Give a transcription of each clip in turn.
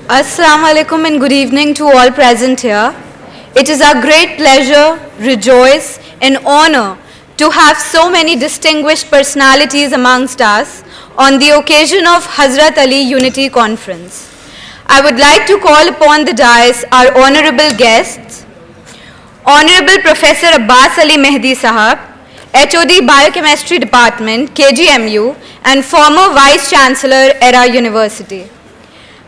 Assalamu alaikum and good evening to all present here. It is our great pleasure, rejoice, and honor to have so many distinguished personalities amongst us on the occasion of Hazrat Ali Unity Conference. I would like to call upon the dais our honorable guests, Honorable Professor Abbas Ali Mehdi Sahab, HOD Biochemistry Department, KGMU, and former Vice Chancellor, ERA University.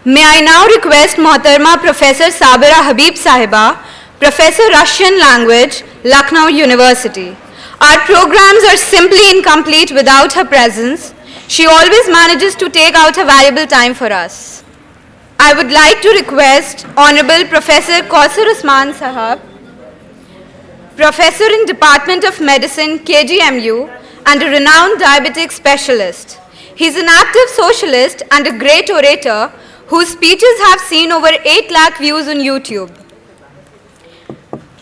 May I now request Mohtarma Professor Sabira Habib Sahiba, Professor Russian Language, Lucknow University. Our programs are simply incomplete without her presence. She always manages to take out her valuable time for us. I would like to request Honorable Professor Kausar Usman Sahab, Professor in Department of Medicine, KGMU, and a renowned diabetic specialist. He is an active socialist and a great orator whose speeches have seen over 8 lakh views on YouTube.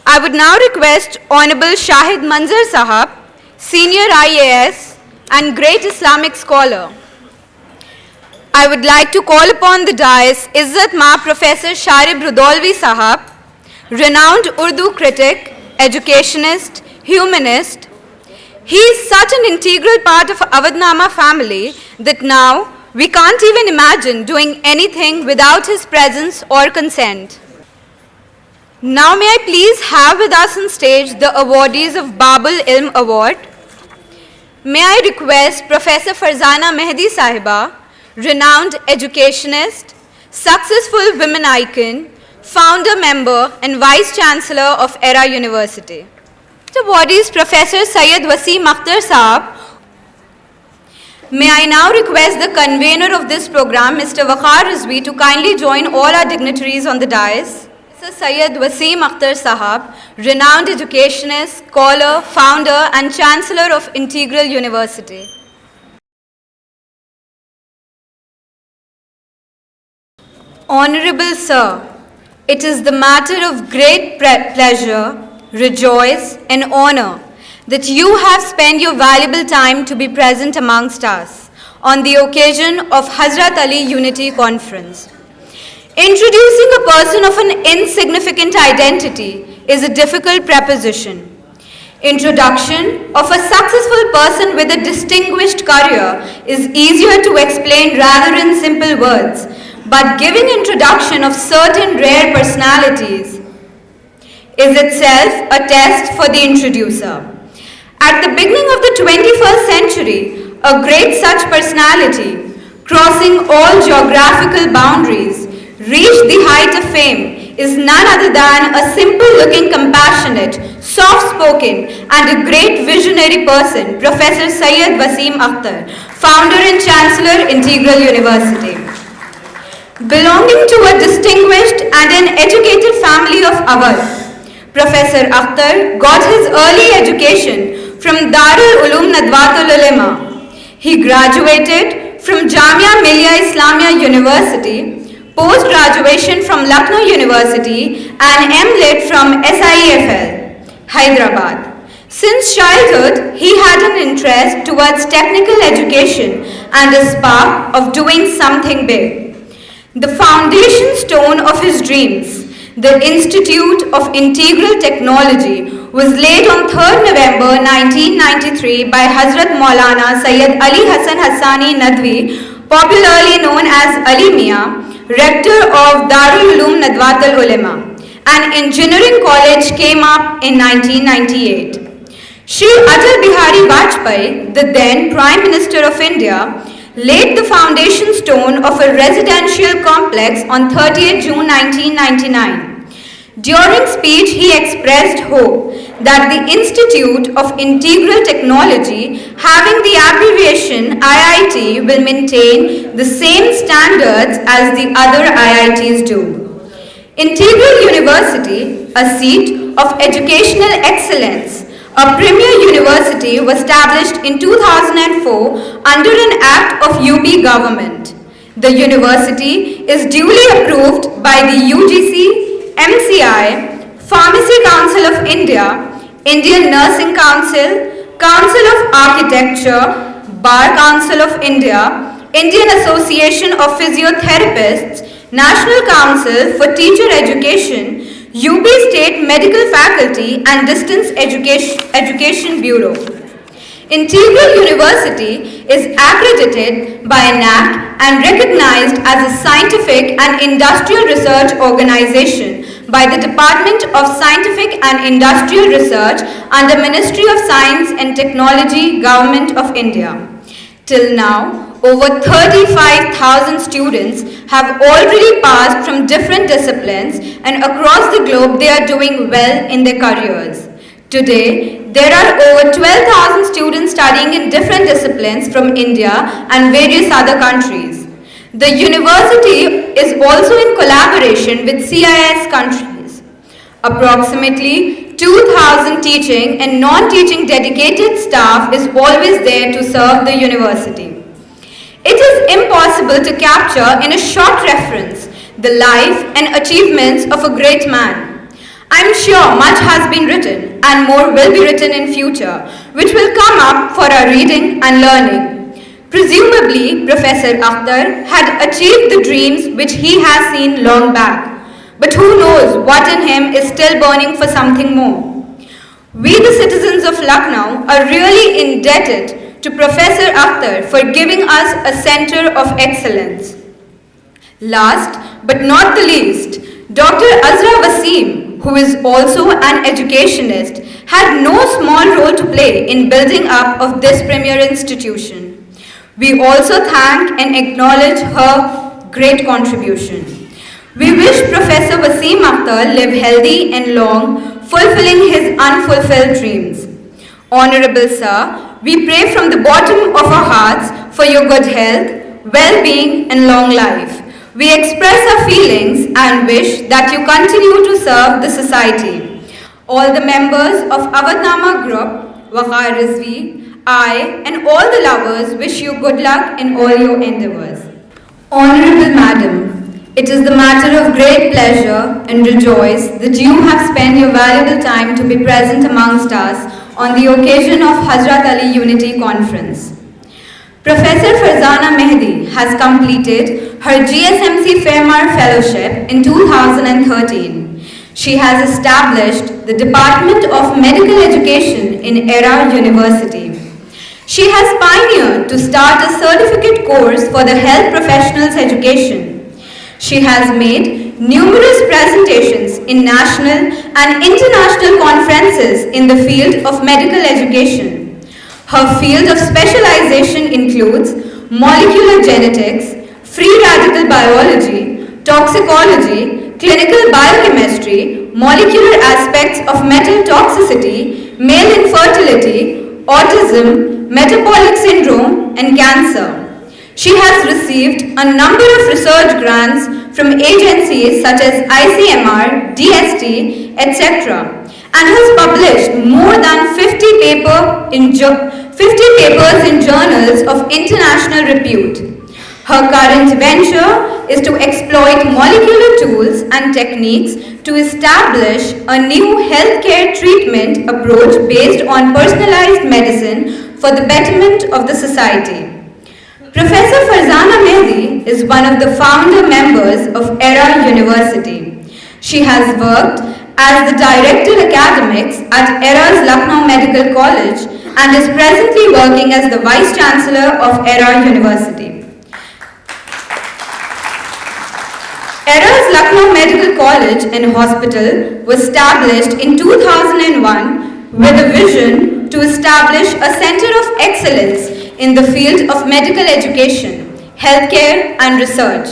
I would now request Honorable Shahid Manzar Sahab, Senior IAS and great Islamic scholar. I would like to call upon the dais Izzat Ma Professor Sharib Rudolvi Sahab, renowned Urdu critic, educationist, humanist. He is such an integral part of Awadhnama family that now we can't even imagine doing anything without his presence or consent. Now may I please have with us on stage the awardees of Babul Ilm Award. May I request Professor Farzana Mehdi Sahiba, renowned educationist, successful women icon, founder member and Vice Chancellor of ERA University. The awardees Professor Syed Wasim Akhtar Saab. May I now request the convener of this program, Mr. Waqar Rizvi, to kindly join all our dignitaries on the dais. Mr. Syed Wasim Akhtar Sahab, renowned educationist, scholar, founder and Chancellor of Integral University. Honorable Sir, it is the matter of great pleasure, rejoice and honor that you have spent your valuable time to be present amongst us on the occasion of Hazrat Ali Unity Conference. Introducing a person of an insignificant identity is a difficult proposition. Introduction of a successful person with a distinguished career is easier to explain rather in simple words, but giving introduction of certain rare personalities is itself a test for the introducer. At the beginning of the 21st century, a great such personality, crossing all geographical boundaries, reached the height of fame is none other than a simple-looking, compassionate, soft-spoken and a great visionary person, Professor Syed Wasim Akhtar, founder and Chancellor, Integral University. Belonging to a distinguished and an educated family of Awadh, Professor Akhtar got his early education from Darul Uloom Nadwatul Ulema. He graduated from Jamia Millia Islamia University, post-graduation from Lucknow University and MLit from SIEFL, Hyderabad. Since childhood, he had an interest towards technical education and a spark of doing something big. The foundation stone of his dreams, the Institute of Integral Technology, was laid on 3rd November 1993 by Hazrat Maulana Sayyid Ali Hassan Hassani Nadwi, popularly known as Ali Mia, rector of Darul Uloom Nadwatul Ulema. An engineering college came up in 1998. Shri Atal Bihari Vajpayee, the then Prime Minister of India, laid the foundation stone of a residential complex on 30th June 1999. During speech, he expressed hope that the Institute of Integral Technology, having the abbreviation IIT, will maintain the same standards as the other IITs do. Integral University, a seat of educational excellence, a premier university, was established in 2004 under an act of UP government. The university is duly approved by the UGC, MCI, Pharmacy Council of India, Indian Nursing Council, Council of Architecture, Bar Council of India, Indian Association of Physiotherapists, National Council for Teacher Education, UB State Medical Faculty and Distance Education Bureau. Integral University is accredited by NAAC and recognized as a scientific and industrial research organization by the Department of Scientific and Industrial Research under Ministry of Science and Technology, Government of India. Till now, over 35,000 students have already passed from different disciplines, and across the globe they are doing well in their careers. Today, there are over 12,000 students studying in different disciplines from India and various other countries. The university is also in collaboration with CIS countries. Approximately 2,000 teaching and non-teaching dedicated staff is always there to serve the university. It is impossible to capture in a short reference the life and achievements of a great man. I am sure much has been written and more will be written in future, which will come up for our reading and learning. Presumably, Professor Akhtar had achieved the dreams which he has seen long back. But who knows what in him is still burning for something more. We, the citizens of Lucknow, are really indebted to Professor Akhtar for giving us a center of excellence. Last but not the least, Dr. Azra Wasim, who is also an educationist, had no small role to play in building up of this premier institution. We also thank and acknowledge her great contribution. We wish Professor Wasim Akhtar live healthy and long, fulfilling his unfulfilled dreams. Honorable Sir, we pray from the bottom of our hearts for your good health, well-being and long life. We express our feelings and wish that you continue to serve the society. All the members of Awadhnama Group, Waqar Rizvi, I and all the lovers wish you good luck in all your endeavors. Honorable Madam, it is the matter of great pleasure and rejoice that you have spent your valuable time to be present amongst us on the occasion of Hazrat Ali Unity Conference. Professor Farzana Mehdi has completed her GSMC Fairmar Fellowship in 2013. She has established the Department of Medical Education in ERA University. She has pioneered to start a certificate course for the health professionals education. She has made numerous presentations in national and international conferences in the field of medical education. Her field of specialization includes molecular genetics, free radical biology, toxicology, clinical biochemistry, molecular aspects of metal toxicity, male infertility, autism, metabolic syndrome, and cancer. She has received a number of research grants from agencies such as ICMR, DST, etc., and has published more than 50 papers in journals of international repute. Her current venture is to exploit molecular tools and techniques to establish a new healthcare treatment approach based on personalized medicine for the betterment of the society. Professor Farzana Mehdi is one of the founder members of ERA University. She has worked as the Director Academics at ERA's Lucknow Medical College and is presently working as the Vice Chancellor of ERA University. ERA's Lucknow Medical College and Hospital was established in 2001 with a vision to establish a center of excellence in the field of medical education, healthcare and research.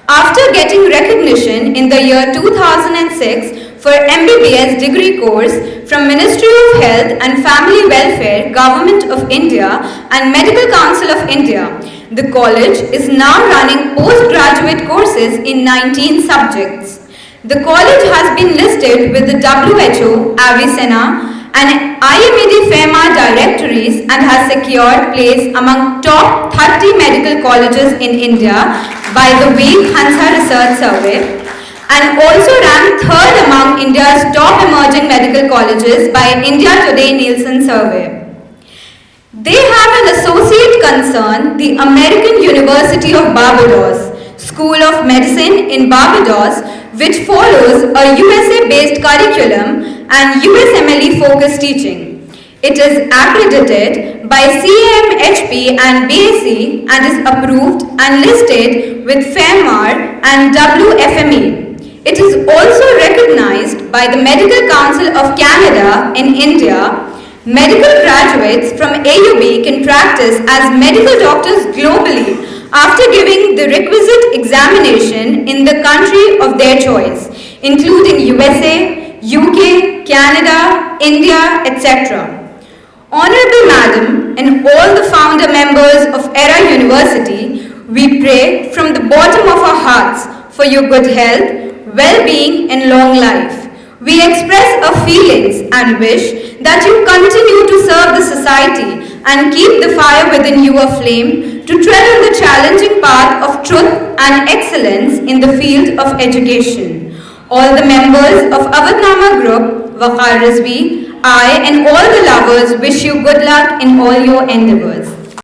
After getting recognition in the year 2006 for MBBS degree course from Ministry of Health and Family Welfare, Government of India and Medical Council of India, the college is now running postgraduate courses in 19 subjects. The college has been listed with the WHO, Avicenna and IMED Fairmar directories and has secured place among top 30 medical colleges in India by the Week Hansa Research Survey and also ranked third among India's top emerging medical colleges by India Today Nielsen Survey. They have an associate concern, the American University of Barbados. School of Medicine in Barbados, which follows a USA-based curriculum and USMLE-focused teaching. It is accredited by CAMHP and BAC and is approved and listed with FAMR and WFME. It is also recognized by the Medical Council of Canada in India. Medical graduates from AUB can practice as medical doctors globally after giving the requisite examination in the country of their choice, including USA, UK, Canada, India, etc. Honorable Madam and all the founder members of ERA University, we pray from the bottom of our hearts for your good health, well-being and long life. We express our feelings and wish that you continue to serve the society and keep the fire within you aflame to tread on the challenging path of truth and excellence in the field of education. All the members of Awadhnama Group, Waqar Rizvi, I and all the lovers wish you good luck in all your endeavors.